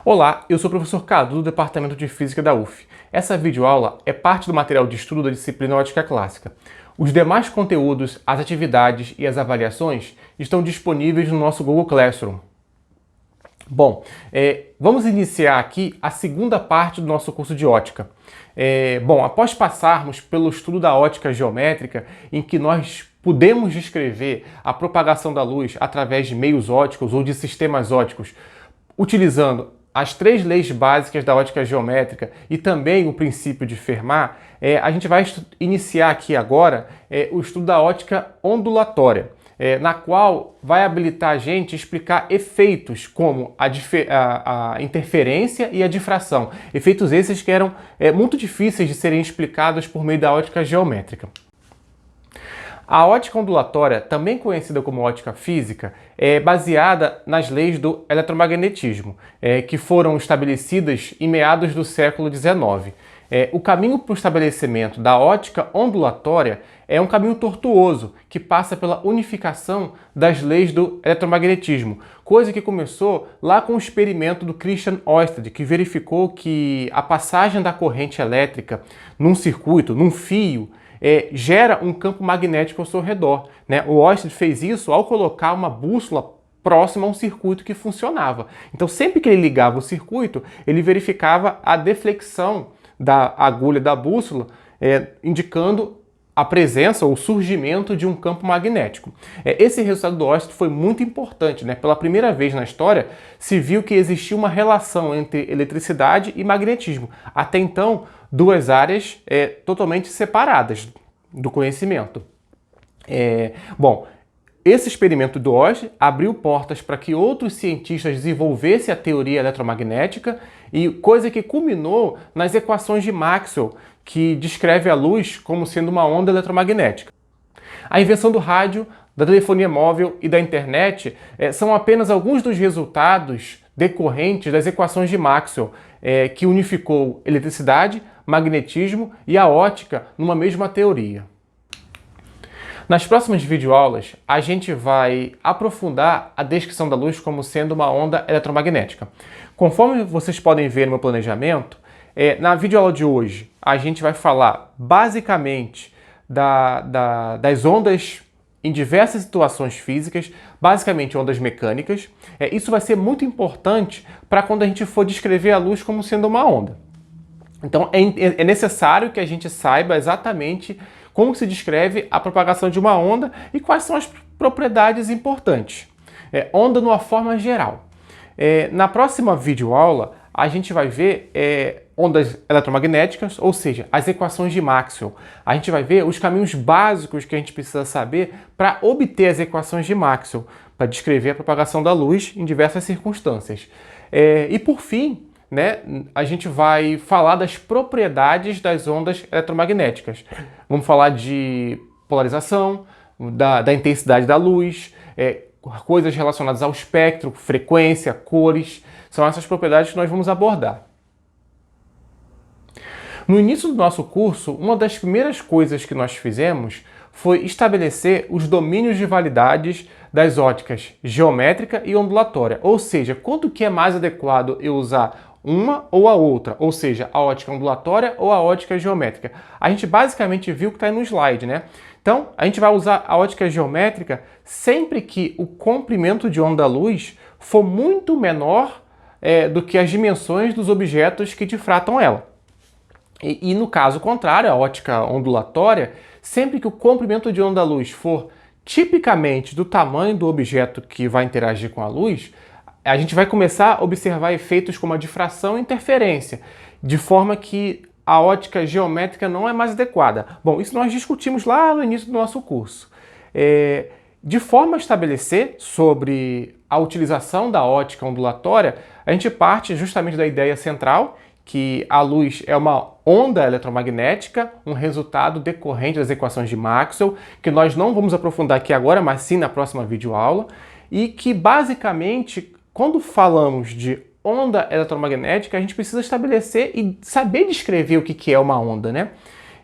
Olá, eu sou o professor Cadu do Departamento de Física da UF. Essa videoaula é parte do material de estudo da disciplina Ótica Clássica. Os demais conteúdos, as atividades e as avaliações estão disponíveis no nosso Google Classroom. Bom, vamos iniciar aqui a segunda parte do nosso curso de ótica. Após passarmos pelo estudo da ótica geométrica, em que nós podemos descrever a propagação da luz através de meios óticos ou de sistemas óticos, utilizando as três leis básicas da ótica geométrica e também o princípio de Fermat, a gente vai iniciar aqui agora o estudo da ótica ondulatória, na qual vai habilitar a gente a explicar efeitos como a interferência e a difração. Efeitos esses que eram muito difíceis de serem explicados por meio da ótica geométrica. A ótica ondulatória, também conhecida como ótica física, é baseada nas leis do eletromagnetismo, que foram estabelecidas em meados do século XIX. O caminho para o estabelecimento da ótica ondulatória é um caminho tortuoso, que passa pela unificação das leis do eletromagnetismo, coisa que começou lá com o experimento do Christian Ørsted, que verificou que a passagem da corrente elétrica num circuito, num fio, gera um campo magnético ao seu redor, né? O Ørsted fez isso ao colocar uma bússola próxima a um circuito que funcionava. Então, sempre que ele ligava o circuito, ele verificava a deflexão da agulha da bússola, indicando a presença ou o surgimento de um campo magnético. Esse resultado do Ørsted foi muito importante, né? Pela primeira vez na história, se viu que existia uma relação entre eletricidade e magnetismo. Até então, duas áreas totalmente separadas do conhecimento. Esse experimento do Ørsted abriu portas para que outros cientistas desenvolvessem a teoria eletromagnética, e coisa que culminou nas equações de Maxwell, que descreve a luz como sendo uma onda eletromagnética. A invenção do rádio, da telefonia móvel e da internet são apenas alguns dos resultados decorrentes das equações de Maxwell, que unificou eletricidade, magnetismo e a ótica numa mesma teoria. Nas próximas videoaulas, a gente vai aprofundar a descrição da luz como sendo uma onda eletromagnética. Conforme vocês podem ver no meu planejamento, na videoaula de hoje, a gente vai falar basicamente das ondas em diversas situações físicas, basicamente ondas mecânicas. Isso vai ser muito importante para quando a gente for descrever a luz como sendo uma onda. Então é necessário que a gente saiba exatamente como se descreve a propagação de uma onda e quais são as propriedades importantes. Onda numa forma geral. Na próxima videoaula, a gente vai ver ondas eletromagnéticas, ou seja, as equações de Maxwell. A gente vai ver os caminhos básicos que a gente precisa saber para obter as equações de Maxwell, para descrever a propagação da luz em diversas circunstâncias. E por fim, a gente vai falar das propriedades das ondas eletromagnéticas. Vamos falar de polarização, da intensidade da luz, coisas relacionadas ao espectro, frequência, cores. São essas propriedades que nós vamos abordar. No início do nosso curso, uma das primeiras coisas que nós fizemos foi estabelecer os domínios de validades das óticas geométrica e ondulatória, ou seja, quanto que é mais adequado eu usar uma ou a outra, ou seja, a ótica ondulatória ou a ótica geométrica. A gente basicamente viu o que está aí no slide, né? Então, a gente vai usar a ótica geométrica sempre que o comprimento de onda da luz for muito menor do que as dimensões dos objetos que difratam ela. E no caso contrário, a ótica ondulatória, sempre que o comprimento de onda da luz for tipicamente do tamanho do objeto que vai interagir com a luz, a gente vai começar a observar efeitos como a difração e interferência, de forma que a ótica geométrica não é mais adequada. Bom, isso nós discutimos lá no início do nosso curso. De forma a estabelecer sobre a utilização da ótica ondulatória, a gente parte justamente da ideia central, que a luz é uma onda eletromagnética, um resultado decorrente das equações de Maxwell, que nós não vamos aprofundar aqui agora, mas sim na próxima videoaula, e que basicamente, quando falamos de onda eletromagnética, a gente precisa estabelecer e saber descrever o que é uma onda, né?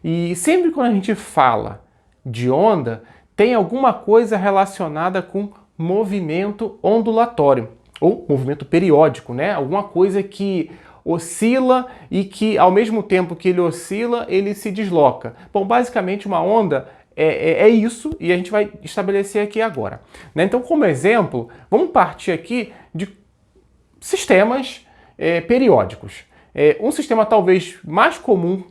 E sempre quando a gente fala de onda, tem alguma coisa relacionada com movimento ondulatório. ou movimento periódico, né? Alguma coisa que oscila e que, ao mesmo tempo que ele oscila, ele se desloca. Bom, basicamente uma onda é isso, e a gente vai estabelecer aqui agora, né? Então, como exemplo, vamos partir aqui de sistemas periódicos. Um sistema talvez mais comum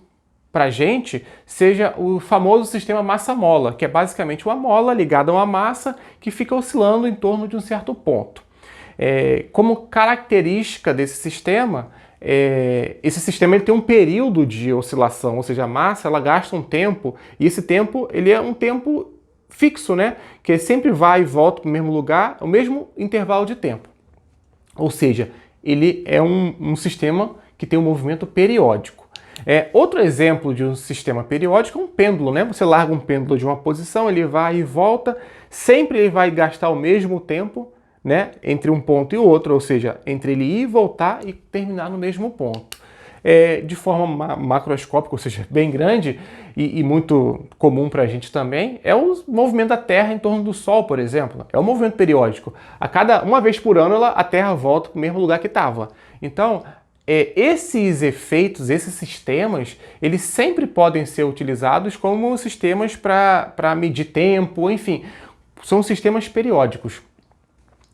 para a gente seja o famoso sistema massa-mola, que é basicamente uma mola ligada a uma massa que fica oscilando em torno de um certo ponto. Como característica desse sistema, esse sistema ele tem um período de oscilação, ou seja, a massa ela gasta um tempo, e esse tempo ele é um tempo fixo, né? Que sempre vai e volta para o mesmo lugar, o mesmo intervalo de tempo. Ou seja, ele é um sistema que tem um movimento periódico. Outro exemplo de um sistema periódico é um pêndulo, né? Você larga um pêndulo de uma posição, ele vai e volta, sempre ele vai gastar o mesmo tempo, né, entre um ponto e o outro, ou seja, entre ele ir, voltar e terminar no mesmo ponto. De forma macroscópica, ou seja, bem grande e muito comum para a gente também, é o movimento da Terra em torno do Sol, por exemplo. É um movimento periódico. Uma vez por ano, a Terra volta para o mesmo lugar que estava. Então, esses efeitos, esses sistemas, eles sempre podem ser utilizados como sistemas para medir tempo, enfim, são sistemas periódicos.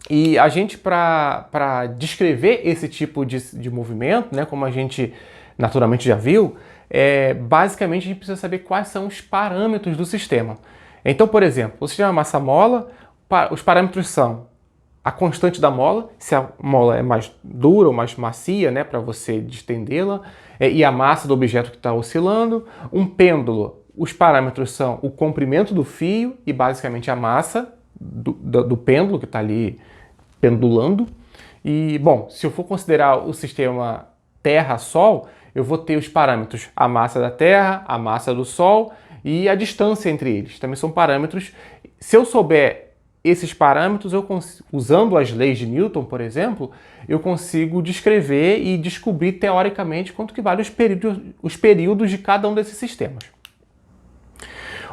E a gente, para descrever esse tipo de movimento, né, como a gente naturalmente já viu, basicamente a gente precisa saber quais são os parâmetros do sistema. Então, por exemplo, o sistema massa-mola, os parâmetros são a constante da mola, se a mola é mais dura ou mais macia, né, para você distendê-la, e a massa do objeto que está oscilando. Um pêndulo, os parâmetros são o comprimento do fio e basicamente a massa do pêndulo que está ali pendulando. E, bom, se eu for considerar o sistema Terra-Sol, eu vou ter os parâmetros a massa da Terra, a massa do Sol e a distância entre eles. Também são parâmetros. Se eu souber esses parâmetros, usando as leis de Newton, por exemplo, eu consigo descrever e descobrir teoricamente quanto que vale os períodos de cada um desses sistemas.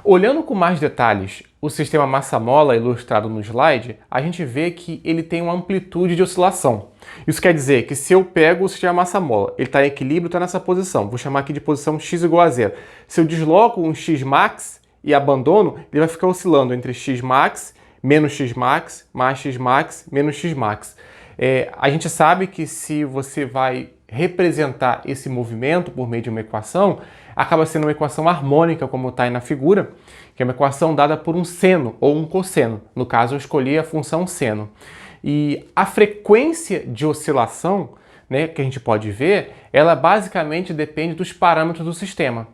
Olhando com mais detalhes o sistema massa-mola ilustrado no slide, a gente vê que ele tem uma amplitude de oscilação. Isso quer dizer que se eu pego o sistema massa-mola, ele está em equilíbrio, está nessa posição, vou chamar aqui de posição x igual a zero. Se eu desloco um x-max e abandono, ele vai ficar oscilando entre x-max, menos x-max, mais x-max, menos x-max. A gente sabe que se você vai representar esse movimento por meio de uma equação, acaba sendo uma equação harmônica, como está aí na figura, que é uma equação dada por um seno ou um cosseno. No caso, eu escolhi a função seno. E a frequência de oscilação, né, que a gente pode ver, ela basicamente depende dos parâmetros do sistema,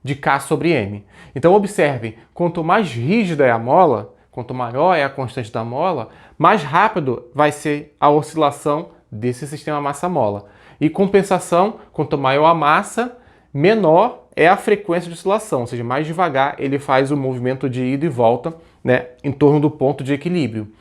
de K sobre M. Então, observem, quanto mais rígida é a mola, quanto maior é a constante da mola, mais rápido vai ser a oscilação desse sistema massa-mola. E compensação, quanto maior a massa, menor é a frequência de oscilação, ou seja, mais devagar ele faz o movimento de ida e volta, né, em torno do ponto de equilíbrio.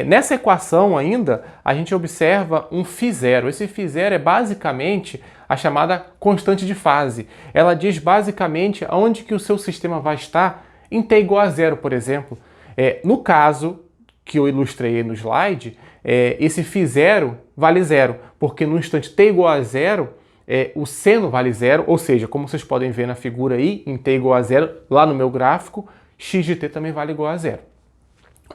Nessa equação ainda, a gente observa um φ0. Esse φ0 é basicamente a chamada constante de fase. Ela diz basicamente aonde que o seu sistema vai estar em t igual a zero, por exemplo. No caso que eu ilustrei no slide, esse φ0 vale zero, porque no instante t igual a zero, o seno vale zero, ou seja, como vocês podem ver na figura aí, em t igual a zero, lá no meu gráfico, x de t também vale igual a zero.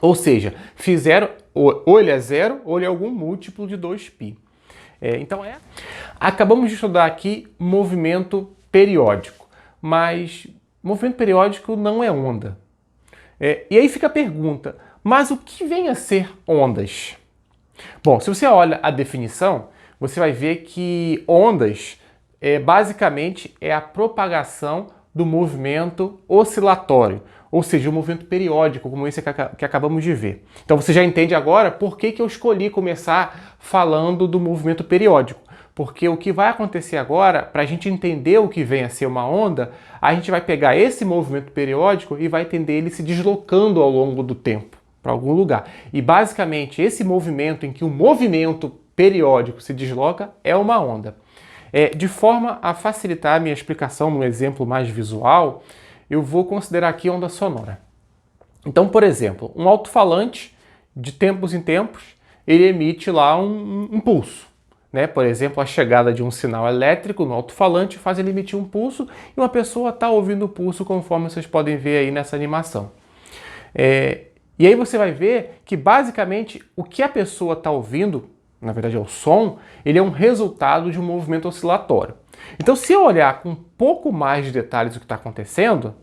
Ou seja, φ0, ou ele é zero, ou ele é algum múltiplo de 2π. Acabamos de estudar aqui movimento periódico, mas movimento periódico não é onda. E aí fica a pergunta, mas o que vem a ser ondas? Bom, se você olha a definição, você vai ver que ondas basicamente é a propagação do movimento oscilatório, ou seja, o movimento periódico, como esse que acabamos de ver. Então você já entende agora por que eu escolhi começar falando do movimento periódico. Porque o que vai acontecer agora, para a gente entender o que vem a ser uma onda, a gente vai pegar esse movimento periódico e vai entender ele se deslocando ao longo do tempo para algum lugar. E basicamente esse movimento em que o movimento periódico se desloca é uma onda. De forma a facilitar a minha explicação num exemplo mais visual, eu vou considerar aqui onda sonora. Então, por exemplo, um alto-falante, de tempos em tempos, ele emite lá um pulso. Né? Por exemplo, a chegada de um sinal elétrico no alto-falante faz ele emitir um pulso e uma pessoa está ouvindo o pulso, conforme vocês podem ver aí nessa animação. E aí você vai ver que basicamente o que a pessoa está ouvindo, na verdade é o som, ele é um resultado de um movimento oscilatório. Então, se eu olhar com um pouco mais de detalhes o que está acontecendo,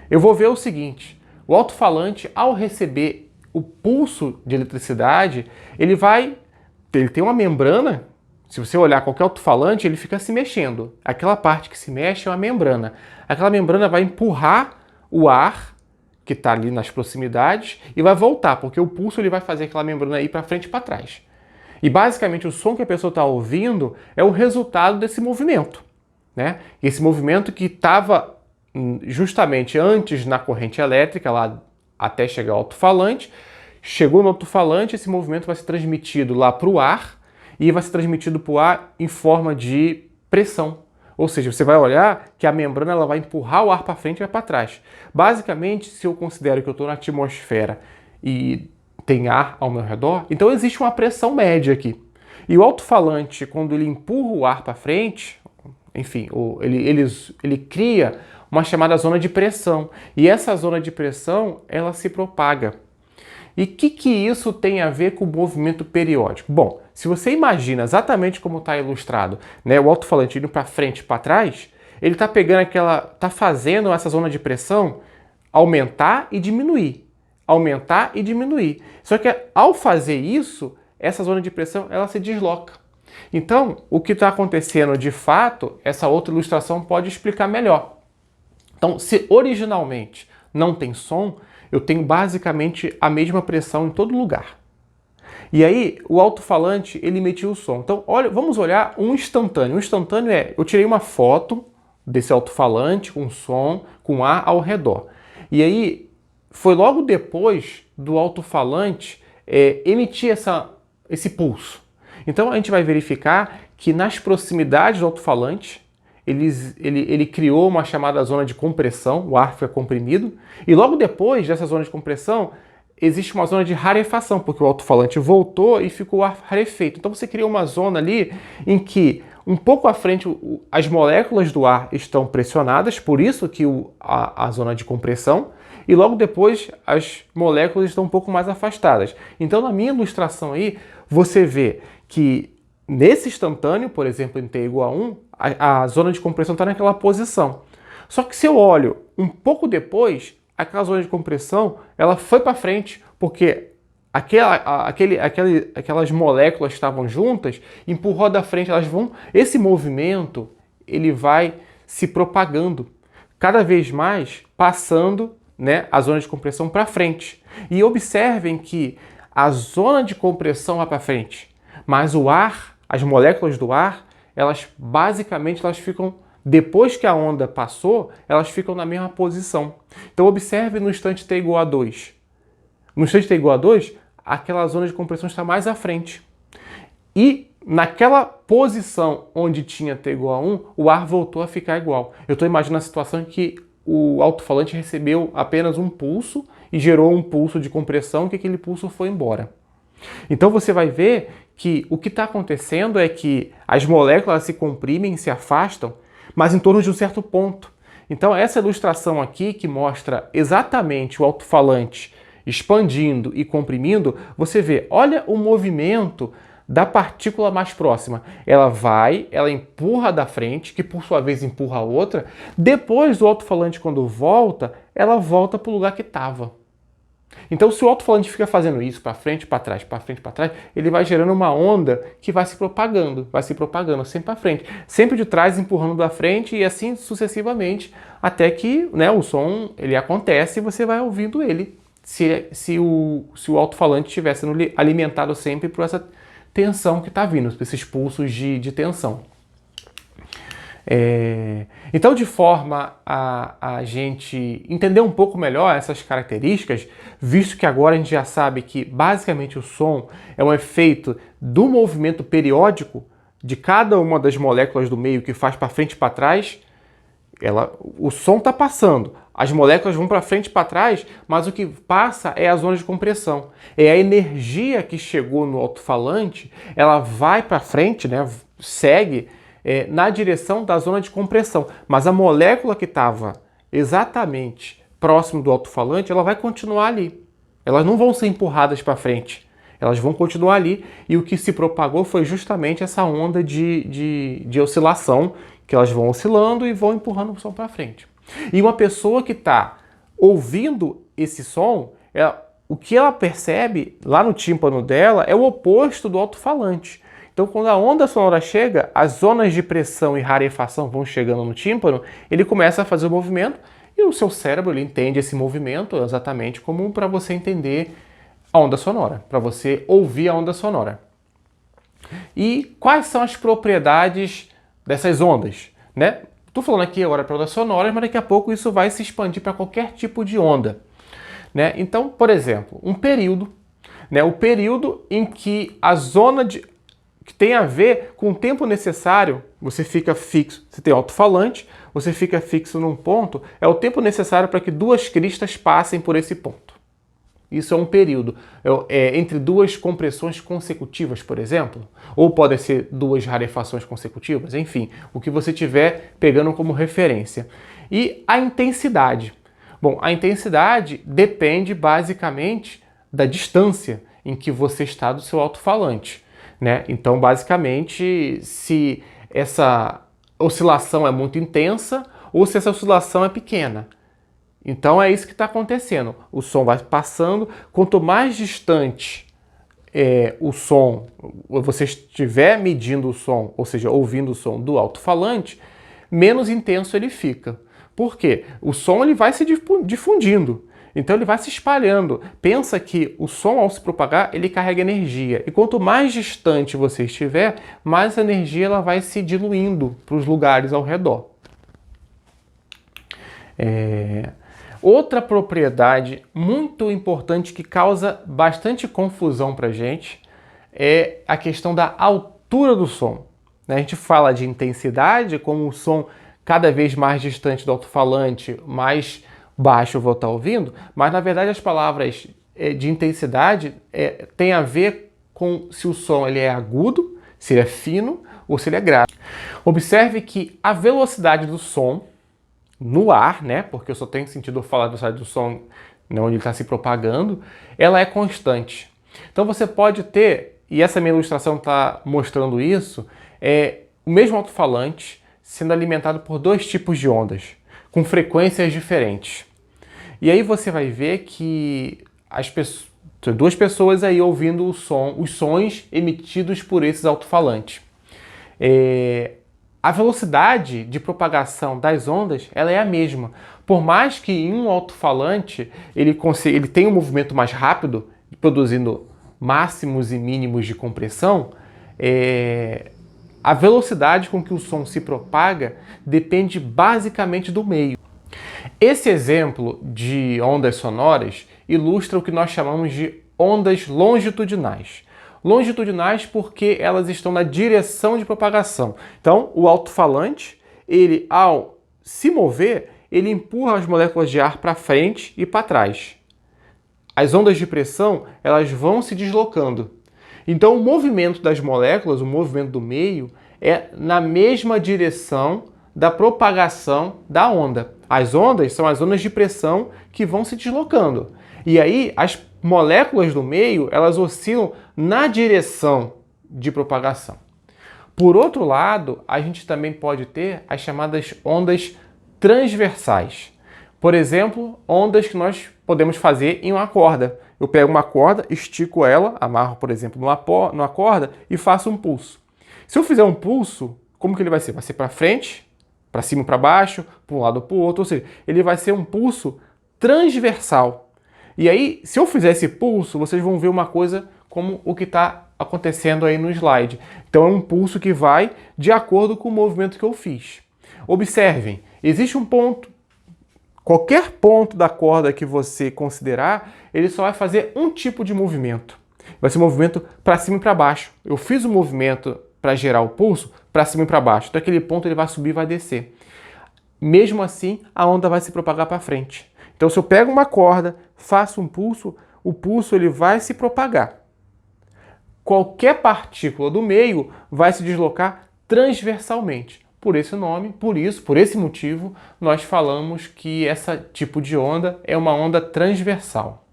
eu vou ver o seguinte: o alto-falante, ao receber o pulso de eletricidade, ele tem uma membrana. Se você olhar qualquer alto-falante, ele fica se mexendo. Aquela parte que se mexe é uma membrana. Aquela membrana vai empurrar o ar que está ali nas proximidades e vai voltar, porque o pulso ele vai fazer aquela membrana ir para frente e para trás. E basicamente o som que a pessoa está ouvindo é o resultado desse movimento. Né? Esse movimento que estava justamente antes na corrente elétrica, lá até chegar ao alto-falante, chegou no alto-falante, esse movimento vai ser transmitido lá para o ar, e vai ser transmitido para o ar em forma de pressão. Ou seja, você vai olhar que a membrana ela vai empurrar o ar para frente e vai para trás. Basicamente, se eu considero que eu estou na atmosfera e tem ar ao meu redor, então existe uma pressão média aqui. E o alto-falante, quando ele empurra o ar para frente, enfim, ele cria uma chamada zona de pressão. E essa zona de pressão, ela se propaga. E o que isso tem a ver com o movimento periódico? Bom, se você imagina exatamente como está ilustrado, né, o alto-falante indo para frente e para trás, ele está pegando está fazendo essa zona de pressão aumentar e diminuir, aumentar e diminuir. Só que ao fazer isso, essa zona de pressão ela se desloca. Então, o que está acontecendo de fato, essa outra ilustração pode explicar melhor. Então, se originalmente não tem som, eu tenho basicamente a mesma pressão em todo lugar. E aí, o alto-falante, ele emitiu o som. Então, vamos olhar um instantâneo. Um instantâneo eu tirei uma foto desse alto-falante com som, com ar ao redor. E aí, foi logo depois do alto-falante emitir esse pulso. Então, a gente vai verificar que nas proximidades do alto-falante, ele criou uma chamada zona de compressão, o ar fica comprimido, e logo depois dessa zona de compressão, existe uma zona de rarefação, porque o alto-falante voltou e ficou o ar rarefeito. Então você cria uma zona ali em que, um pouco à frente, as moléculas do ar estão pressionadas, por isso que a zona de compressão, e logo depois as moléculas estão um pouco mais afastadas. Então, na minha ilustração aí, você vê que nesse instantâneo, por exemplo, em t igual a 1, a zona de compressão está naquela posição. Só que se eu olho um pouco depois, aquela zona de compressão ela foi para frente, porque aquelas moléculas que estavam juntas, empurrou da frente, esse movimento ele vai se propagando, cada vez mais passando, né, a zona de compressão para frente. E observem que a zona de compressão vai para frente, mas o ar, as moléculas do ar, elas ficam, depois que a onda passou, elas ficam na mesma posição. Então observe no instante t igual a 2. No instante t igual a 2, aquela zona de compressão está mais à frente. E naquela posição onde tinha t igual a 1, o ar voltou a ficar igual. Eu estou imaginando a situação em que o alto-falante recebeu apenas um pulso e gerou um pulso de compressão e que aquele pulso foi embora. Então você vai ver que o que está acontecendo é que as moléculas se comprimem, se afastam, mas em torno de um certo ponto. Então essa ilustração aqui, que mostra exatamente o alto-falante expandindo e comprimindo, você vê, olha o movimento da partícula mais próxima. Ela empurra da frente, que por sua vez empurra a outra. Depois do alto-falante, quando volta, ela volta para o lugar que estava. Então, se o alto-falante fica fazendo isso para frente, para trás, para frente, para trás, ele vai gerando uma onda que vai se propagando sempre para frente, sempre de trás empurrando da frente e assim sucessivamente, até que, né, o som ele acontece e você vai ouvindo ele, se o alto-falante estiver sendo alimentado sempre por essa tensão que está vindo, por esses pulsos de tensão. Então, de forma a gente entender um pouco melhor essas características, visto que agora a gente já sabe que basicamente o som é um efeito do movimento periódico de cada uma das moléculas do meio que faz para frente e para trás, O som está passando, as moléculas vão para frente e para trás, mas o que passa é a zona de compressão. É a energia que chegou no alto-falante, ela vai para frente, né, segue na direção da zona de compressão, mas a molécula que estava exatamente próximo do alto-falante, ela vai continuar ali. Elas não vão ser empurradas para frente, elas vão continuar ali, e o que se propagou foi justamente essa onda de oscilação, que elas vão oscilando e vão empurrando o som para frente. E uma pessoa que está ouvindo esse som, o que ela percebe lá no tímpano dela é o oposto do alto-falante. Então, quando a onda sonora chega, as zonas de pressão e rarefação vão chegando no tímpano, ele começa a fazer o movimento e o seu cérebro ele entende esse movimento exatamente como para você entender a onda sonora, para você ouvir a onda sonora. E quais são as propriedades dessas ondas, né? Estou falando aqui agora para ondas sonoras, mas daqui a pouco isso vai se expandir para qualquer tipo de onda, né? Então, por exemplo, um período, né? O período em que a zona que tem a ver com o tempo necessário, você fica fixo, você tem alto-falante, você fica fixo num ponto, é o tempo necessário para que duas cristas passem por esse ponto. Isso é um período. Entre duas compressões consecutivas, por exemplo, ou podem ser duas rarefações consecutivas, enfim, o que você tiver pegando como referência. E a intensidade. Bom, a intensidade depende basicamente da distância em que você está do seu alto-falante, né? Então, basicamente, se essa oscilação é muito intensa ou se essa oscilação é pequena. Então é isso que está acontecendo. O som vai passando. Quanto mais distante o som, você estiver medindo o som, ou seja, ouvindo o som do alto-falante, menos intenso ele fica. Por quê? O som ele vai se difundindo. Então ele vai se espalhando. Pensa que o som, ao se propagar, ele carrega energia. E quanto mais distante você estiver, mais a energia ela vai se diluindo para os lugares ao redor. Outra propriedade muito importante que causa bastante confusão para a gente é a questão da altura do som. A gente fala de intensidade, como o som cada vez mais distante do alto-falante, mais baixo eu vou estar ouvindo, mas na verdade as palavras de intensidade têm a ver com se o som ele é agudo, se ele é fino ou se ele é grave. Observe que a velocidade do som no ar, né, porque eu só tenho sentido falar da velocidade do som onde ele está se propagando, ela é constante. Então você pode ter, e essa minha ilustração está mostrando isso, o mesmo alto-falante sendo alimentado por dois tipos de ondas, com frequências diferentes. E aí você vai ver que duas pessoas aí ouvindo os sons emitidos por esses alto-falantes. A velocidade de propagação das ondas ela é a mesma. Por mais que em um alto-falante ele tenha um movimento mais rápido, produzindo máximos e mínimos de compressão, a velocidade com que o som se propaga depende basicamente do meio. Esse exemplo de ondas sonoras ilustra o que nós chamamos de ondas longitudinais. Longitudinais porque elas estão na direção de propagação. Então, o alto-falante, ele ao se mover, ele empurra as moléculas de ar para frente e para trás. As ondas de pressão, elas vão se deslocando. Então, o movimento das moléculas, o movimento do meio, é na mesma direção da propagação da onda. As ondas são as ondas de pressão que vão se deslocando. E aí, as moléculas do meio, elas oscilam na direção de propagação. Por outro lado, a gente também pode ter as chamadas ondas transversais. Por exemplo, ondas que nós podemos fazer em uma corda. Eu pego uma corda, estico ela, amarro, por exemplo, numa corda e faço um pulso. Se eu fizer um pulso, como que ele vai ser? Vai ser para frente, para cima e para baixo, para um lado ou para o outro, ou seja, ele vai ser um pulso transversal. E aí, se eu fizer esse pulso, vocês vão ver uma coisa como o que está acontecendo aí no slide. Então é um pulso que vai de acordo com o movimento que eu fiz. Observem, existe um ponto, qualquer ponto da corda que você considerar, ele só vai fazer um tipo de movimento. Vai ser um movimento para cima e para baixo. Eu fiz o movimento para gerar o pulso para cima e para baixo. Então aquele ponto ele vai subir e vai descer. Mesmo assim, a onda vai se propagar para frente. Então, se eu pego uma corda, faço um pulso, o pulso ele vai se propagar. Qualquer partícula do meio vai se deslocar transversalmente. Por esse nome, por esse motivo, nós falamos que esse tipo de onda é uma onda transversal.